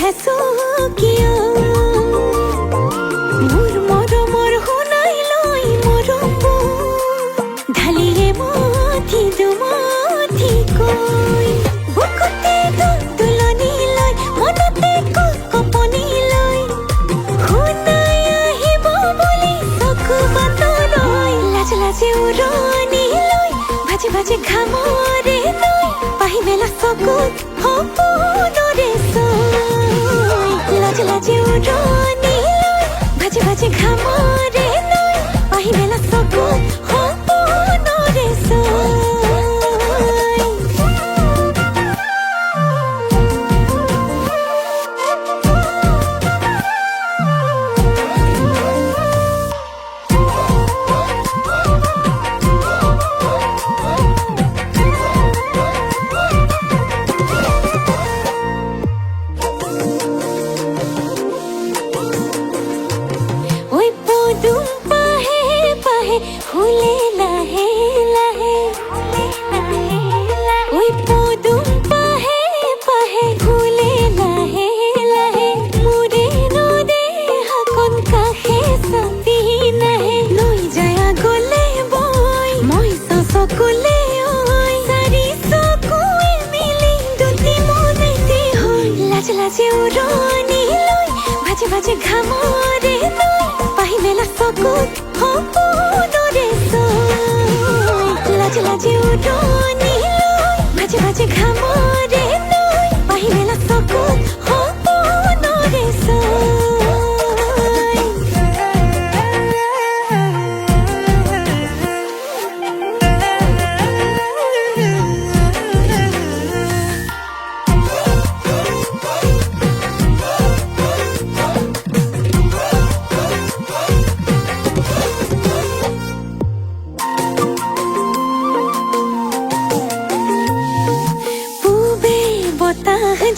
হেসো কিয় মোৰ মৰমৰ শুনাই লৈ মৰম ঢালিয়ে মথি দুমথি কৈ বুকুতে তুলনি লৈ মনতে কপনি লৈ শুনাই আহিব বুলি চকু বাটলৈ লাজ লাজে উৰণি লৈ ভাজি ভাজি ঘামৰে লৈ পাহি মেলা চকুত সপোনৰে চৈ লাজ লাজে উৰণি লৈ ভাজি ভাজি ঘামৰে লৈ পাহি মেলা চকুত সপোনৰে চৈ ফুলে লাহে লাহে ওই পদুম পাহে পাহে ফুলে লাহে লাহে মুরে নদে হাকন কাহে সাথী নাহে লৈ যায় গলে বই মই চকুলে ওই সারি চকুৱে মিলি দুটি মনেতে হয় লাজ লাজে উৰণি লৈ ভাজি ভাজি ঘামৰে লৈ পাহি মেলা চকুত সপোনৰে চৈ লাজ লাজে উৰণি লৈ ভাজি ভাজি ঘামৰে লৈ পাহি মেলা চকুত সপোনৰে চৈ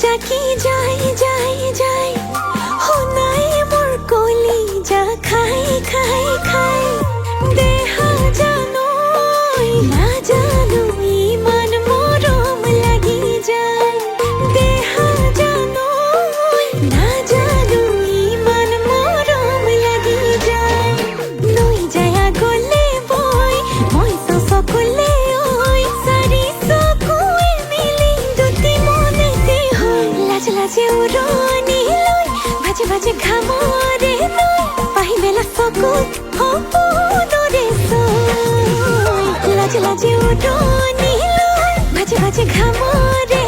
জাকি যাই যাই যাই শুনাই মোৰ কলি যা খাই খাই খাই দেহা জানো নাজানো ইমান মৰম লাগি যায় দেহা জানো নাজানো ইমান মৰম লাগি যায় লৈ যায় গলে বই মই চকুলে ঐ চাৰি চকুৱে মিলি দুটি মনেতে লাজ লাজে উৰণি লৈ ভাজি ভাজি ঘামৰে লৈ পাহি মেলা চকুত সপোনৰে চৈ লাজ লাজে উৰণি লৈ ভাজি ভাজি ঘামৰে